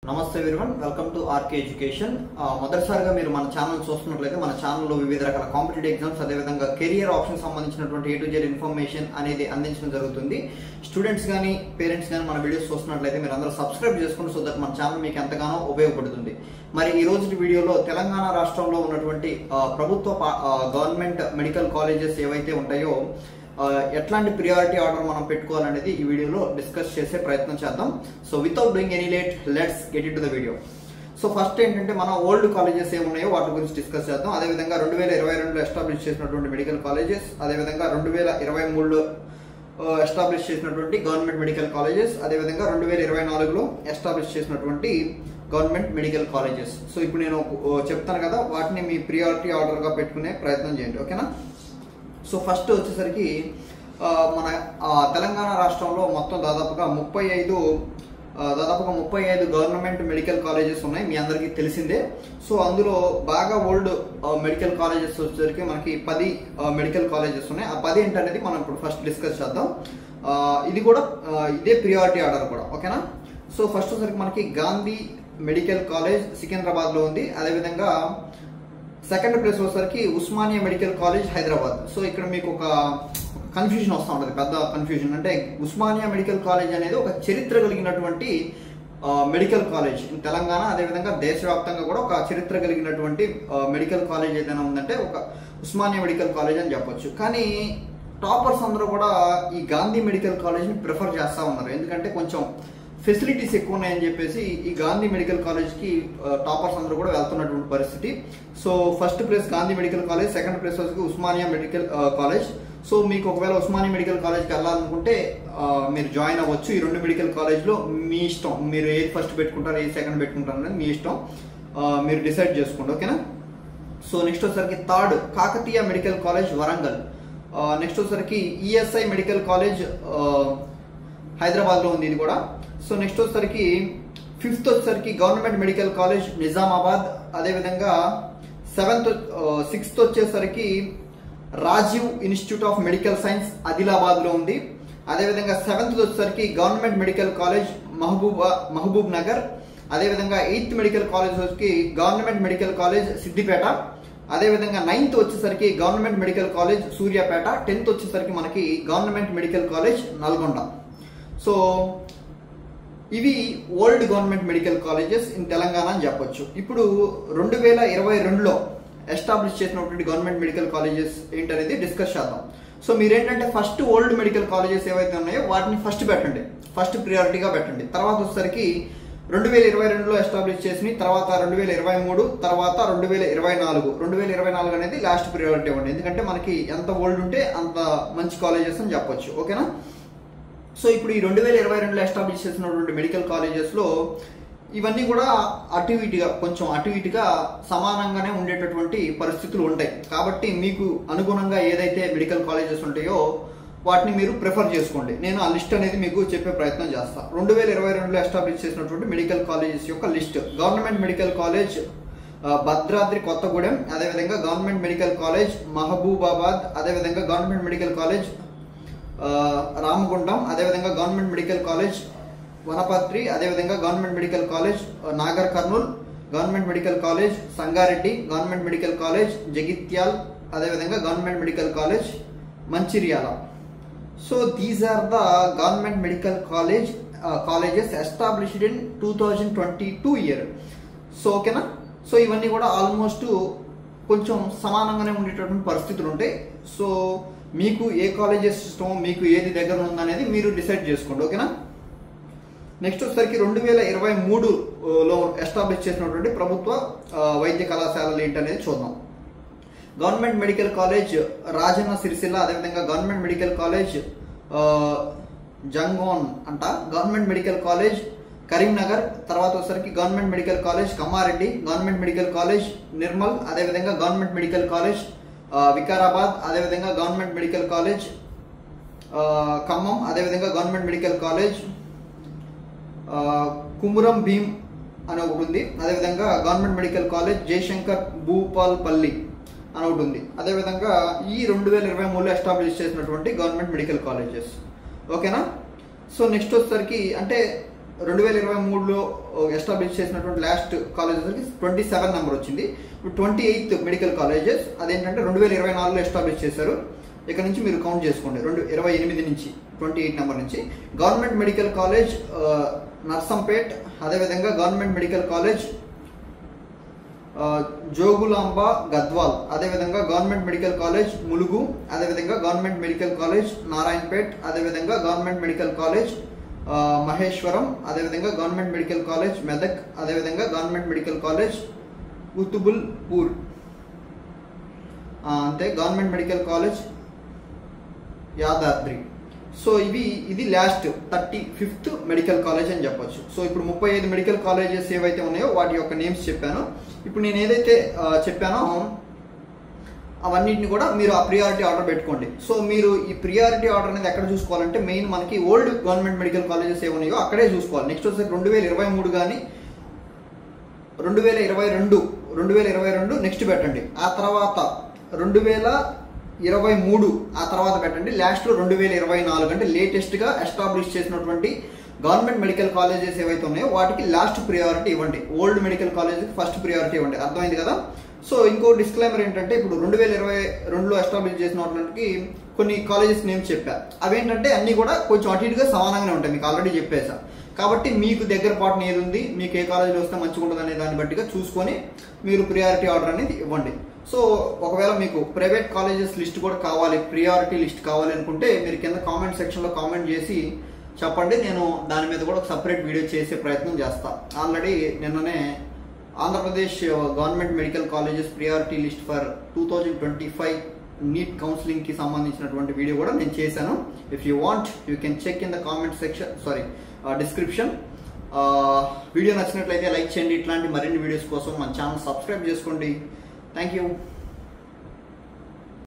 నమస్తే everyone, welcome to RK education. మొదటిసారిగా మీరు మన ఛానల్ చూస్తున్నట్లయితే మన ఛానల్లో వివిధ రకాల కాంపిటేటివ్ ఎగ్జామ్స్, అదేవిధంగా కెరియర్ ఆప్షన్ సంబంధించినటువంటి A to Z ఇన్ఫర్మేషన్ అనేది అందించడం జరుగుతుంది. స్టూడెంట్స్ కానీ పేరెంట్స్ కానీ మన వీడియోస్ చూస్తున్నట్లయితే మీరు అందరూ సబ్స్క్రైబ్ చేసుకోండి, సో దట్ మన ఛానల్ మీకు ఎంతగానో ఉపయోగపడుతుంది. మరి ఈ రోజు వీడియోలో తెలంగాణ రాష్ట్రంలో ఉన్నటువంటి ప్రభుత్వ గవర్నమెంట్ మెడికల్ కాలేజెస్ ఏవైతే ఉంటాయో ఎట్లాంటి ప్రియారిటీ ఆర్డర్ మనం పెట్టుకోవాలనేది ఈ వీడియోలో డిస్కస్ చేసే ప్రయత్నం చేద్దాం. So without doing any late, let's get in to the video. So first ఏంటంటే మన ఓల్డ్ కాలేజెస్ ఏమున్నాయో వాటి గురించి డిస్కస్ చేద్దాం. అదేవిధంగా 2022లో ఎస్టాబ్లిష్ చేసినటువంటి మెడికల్ కాలేజెస్, అదేవిధంగా 2023లో ఎస్టాబ్లిష్ చేసినటువంటి గవర్నమెంట్ మెడికల్ కాలేజెస్, అదేవిధంగా 2024లో ఎస్టాబ్లిష్ చేసినటువంటి గవర్నమెంట్ మెడికల్ కాలేజెస్. సో ఇప్పుడు నేను చెప్తాను కదా, వాటిని మీ ప్రియారిటీ ఆర్డర్గా పెట్టుకునే ప్రయత్నం చేయండి, ఓకేనా? సో ఫస్ట్ వచ్చేసరికి మన తెలంగాణ రాష్ట్రంలో మొత్తం దాదాపుగా 35 గవర్నమెంట్ మెడికల్ కాలేజెస్ ఉన్నాయి, మీ అందరికీ తెలిసిందే. సో అందులో బాగా ఓల్డ్ మెడికల్ కాలేజెస్ వచ్చేసరికి మనకి 10 మెడికల్ కాలేజెస్ ఉన్నాయి. ఆ 10 ఏంటనేది మనం ఇప్పుడు ఫస్ట్ డిస్కస్ చేద్దాం. ఇది కూడా ఇదే ప్రియారిటీ ఆర్డర్ కూడా, ఓకేనా? సో ఫస్ట్ వచ్చేసరికి మనకి గాంధీ మెడికల్ కాలేజ్ సికింద్రాబాద్ లో ఉంది. అదేవిధంగా సెకండ్ ప్లేస్ వచ్చేసరికి Osmania medical college Hyderabad. So ఇక్కడ మీకు ఒక కన్ఫ్యూజన్ వస్తూ ఉంటుంది, పెద్ద కన్ఫ్యూజన్. అంటే ఉస్మానియా మెడికల్ కాలేజ్ అనేది ఒక చరిత్ర కలిగినటువంటి మెడికల్ కాలేజ్ తెలంగాణ, అదేవిధంగా దేశవ్యాప్తంగా కూడా ఒక చరిత్ర కలిగినటువంటి మెడికల్ కాలేజ్ ఏదైనా ఉందంటే ఒక ఉస్మానియా మెడికల్ కాలేజ్ అని చెప్పొచ్చు. కానీ టాపర్స్ అందరూ కూడా ఈ గాంధీ మెడికల్ కాలేజ్ని ప్రిఫర్ చేస్తూ ఉన్నారు, ఎందుకంటే కొంచెం ఫెసిలిటీస్ ఎక్కువ ఉన్నాయని చెప్పేసి ఈ గాంధీ మెడికల్ కాలేజ్కి టాపర్స్ అందరూ కూడా వెళ్తున్నటువంటి పరిస్థితి. So first place Gandhi medical college, second place వచ్చి ఉస్మానియా మెడికల్ కాలేజ్. సో మీకు ఒకవేళ ఉస్మానియా మెడికల్ కాలేజ్కి వెళ్ళాలనుకుంటే మీరు జాయిన్ అవ్వచ్చు. ఈ రెండు మెడికల్ కాలేజ్లో మీ ఇష్టం, మీరు ఏది ఫస్ట్ పెట్టుకుంటారు ఏది సెకండ్ పెట్టుకుంటారు అనేది మీ ఇష్టం, మీరు డిసైడ్ చేసుకోండి, ఓకేనా? సో నెక్స్ట్ వచ్చేసరికి third Kakatiya medical college Warangal. Next వచ్చేసరికి ఈఎస్ఐ మెడికల్ కాలేజ్ హైదరాబాద్లో ఉంది, ఇది కూడా. సో నెక్స్ట్ వచ్చేసరికి ఫిఫ్త్ వచ్చేసరికి గవర్నమెంట్ మెడికల్ కాలేజ్ నిజామాబాద్. అదేవిధంగా సిక్స్త్ వచ్చేసరికి Rajiv institute of medical science ఆదిలాబాద్లో ఉంది. అదేవిధంగా సెవెంత్ వచ్చేసరికి government medical college Mahabubnagar. అదేవిధంగా ఎయిత్ మెడికల్ కాలేజ్ వచ్చి గవర్నమెంట్ మెడికల్ కాలేజ్ సిద్దిపేట. అదేవిధంగా నైన్త్ వచ్చేసరికి government medical college Suryapet. 10th వచ్చేసరికి మనకి government medical college Nalgonda. So ఇవి old government medical colleges in Telangana అని చెప్పొచ్చు. ఇప్పుడు 2022లో ఎస్టాబ్లిష్ చేసినటువంటి గవర్నమెంట్ మెడికల్ కాలేజెస్ ఏంటనేది డిస్కస్ చేద్దాం. సో మీరేంటంటే ఫస్ట్ ఓల్డ్ మెడికల్ కాలేజెస్ ఏవైతే ఉన్నాయో వాటిని ఫస్ట్ పెట్టండి, ఫస్ట్ ప్రియారిటీగా పెట్టండి. తర్వాత వచ్చేసరికి 2022లో ఎస్టాబ్లిష్ చేసి, తర్వాత 2023, తర్వాత 2024 అనేది లాస్ట్ ప్రియారిటీ ఇవ్వండి, ఎందుకంటే మనకి ఎంత ఓల్డ్ ఉంటే అంత మంచి కాలేజెస్ అని చెప్పొచ్చు, ఓకేనా? సో ఇప్పుడు ఈ 2022లో ఎస్టాబ్లిష్ చేసినటువంటి మెడికల్ కాలేజెస్లో ఇవన్నీ కూడా కొంచెం అటు ఇటుగా సమానంగానే ఉండేటటువంటి పరిస్థితులు ఉంటాయి. కాబట్టి మీకు అనుగుణంగా ఏదైతే మెడికల్ కాలేజెస్ ఉంటాయో వాటిని మీరు ప్రిఫర్ చేసుకోండి. నేను ఆ లిస్ట్ అనేది మీకు చెప్పే ప్రయత్నం చేస్తాను. 2022లో ఎస్టాబ్లిష్ చేసినటువంటి మెడికల్ కాలేజెస్ యొక్క list: government medical college Bhadradri Kothagudem, అదేవిధంగా గవర్నమెంట్ మెడికల్ కాలేజ్ మహబూబాబాద్, అదేవిధంగా గవర్నమెంట్ మెడికల్ కాలేజ్ రామగుండం, అదేవిధంగా గవర్నమెంట్ మెడికల్ కాలేజ్ వనపర్తి, అదేవిధంగా government medical college Nagarkurnool, government medical college Sangareddy, government medical college Jagtial, అదేవిధంగా government medical college Mancherial. So these are the government medical colleges established in 2022 year. So ఓకేనా? So ఇవన్నీ కూడా almost కొంచెం సమానంగానే ఉండేటటువంటి పరిస్థితులు ఉంటాయి. సో మీకు ఏ కాలేజెస్ ఇష్టమో, మీకు ఏది దగ్గర ఉందనేది మీరు డిసైడ్ చేసుకోండి, ఓకేనా? నెక్స్ట్ వచ్చేసరికి 2023లో ఎస్టాబ్లిష్ చేసినటువంటి ప్రభుత్వ వైద్య కళాశాలలు ఏంటనేది చూద్దాం. Government medical college Rajanna Sircilla, అదేవిధంగా గవర్నమెంట్ మెడికల్ కాలేజ్ జంగోన్ అంట, గవర్నమెంట్ మెడికల్ కాలేజ్ కరీంనగర్, తర్వాత వచ్చేసరికి government medical college Kamma Reddy, government medical college Nirmal, అదేవిధంగా గవర్నమెంట్ మెడికల్ కాలేజ్ వికారాబాద్, అదేవిధంగా గవర్నమెంట్ మెడికల్ కాలేజ్ ఖమ్మం, అదేవిధంగా government medical college Kumuram Bheem అని ఒకటి ఉంది, అదేవిధంగా government medical college Jayashankar Bhupalpally అని ఒకటి ఉంది. అదేవిధంగా ఈ 2023లో ఎస్టాబ్లిష్ చేసినటువంటి గవర్నమెంట్ మెడికల్ కాలేజెస్, ఓకేనా? సో నెక్స్ట్ వచ్చేసరికి అంటే 2023లో ఎస్టాబ్లిష్ చేసినటువంటి లాస్ట్ కాలేజెస్కి 27 నెంబర్ వచ్చింది. ఇప్పుడు 28th మెడికల్ కాలేజెస్ అదేంటంటే 2024లో ఎస్టాబ్లిష్ చేశారు. ఇక్కడ నుంచి మీరు కౌంట్ చేసుకోండి 28 నుంచి 28 నెంబర్ నుంచి. గవర్నమెంట్ మెడికల్ కాలేజ్ నర్సంపేట్, అదేవిధంగా government medical college Jogulamba Gadwal, అదేవిధంగా గవర్నమెంట్ మెడికల్ కాలేజ్ ములుగు, అదేవిధంగా గవర్నమెంట్ మెడికల్ కాలేజ్ నారాయణపేట్, అదేవిధంగా గవర్నమెంట్ మెడికల్ కాలేజ్ మహేశ్వరం, అదేవిధంగా గవర్నమెంట్ మెడికల్ కాలేజ్ మెదక్, అదేవిధంగా గవర్నమెంట్ మెడికల్ కాలేజ్ కుతుబుల్పూర్, అంతే government medical college Yadadri. So ఇది లాస్ట్ 35th మెడికల్ కాలేజ్ అని చెప్పొచ్చు. సో ఇప్పుడు 35 మెడికల్ కాలేజెస్ ఏవైతే ఉన్నాయో వాటి యొక్క నేమ్స్ చెప్పాను. ఇప్పుడు నేను ఏదైతే చెప్పానో అవన్నిటిని కూడా మీరు ఆ ప్రియారిటీ ఆర్డర్ పెట్టుకోండి. సో మీరు ఈ ప్రియారిటీ ఆర్డర్ అనేది ఎక్కడ చూసుకోవాలంటే మెయిన్ మనకి ఓల్డ్ గవర్నమెంట్ మెడికల్ కాలేజెస్ ఏమున్నాయో అక్కడే చూసుకోవాలి. నెక్స్ట్ వచ్చేసి 2023 కానీ 2022 నెక్స్ట్ పెట్టండి. ఆ తర్వాత 2023 ఆ తర్వాత పెట్టండి. లాస్ట్లో 2024 అంటే లేటెస్ట్గా ఎస్టాబ్లిష్ చేసినటువంటి గవర్నమెంట్ మెడికల్ కాలేజెస్ ఏవైతే ఉన్నాయో వాటికి లాస్ట్ ప్రియారిటీ ఇవ్వండి. ఓల్డ్ మెడికల్ కాలేజ్కి ఫస్ట్ ప్రియారిటీ ఇవ్వండి. అర్థమైంది కదా? సో ఇంకో డిస్క్లైమర్ ఏంటంటే ఇప్పుడు 2022లో ఎస్టాబ్లిష్ చేసిన వాటికి కొన్ని కాలేజెస్ నేమ్స్ చెప్పా. అవేంటంటే అన్ని కూడా కొంచెం అటు ఇటుగా సమానంగానే ఉంటాయి, మీకు ఆల్రెడీ చెప్పేసా. కాబట్టి మీకు దగ్గర పాటున ఏది ఉంది, మీకు ఏ కాలేజీలో వస్తే మంచిగా ఉంటుంది అనే దాన్ని బట్టిగా చూసుకొని మీరు ప్రియారిటీ ఆర్డర్ అనేది ఇవ్వండి. సో ఒకవేళ మీకు ప్రైవేట్ కాలేజెస్ లిస్ట్ కూడా కావాలి, ప్రియారిటీ లిస్ట్ కావాలి అనుకుంటే మీరు కింద కామెంట్ సెక్షన్లో కామెంట్ చేసి చెప్పండి. నేను దాని మీద కూడా ఒక సపరేట్ వీడియో చేసే ప్రయత్నం చేస్తాను. ఆల్రెడీ నిన్ననే Andhra Pradesh government medical colleges priority list for 2025 NEET కౌన్సిలింగ్కి సంబంధించినటువంటి వీడియో కూడా నేను చేశాను. If you want you can check in the comment section, description. Video నచ్చినట్లయితే లైక్ చేయండి. ఇట్లాంటి మరిన్ని వీడియోస్ కోసం మన ఛానల్ సబ్స్క్రైబ్ చేసుకోండి. Thank you.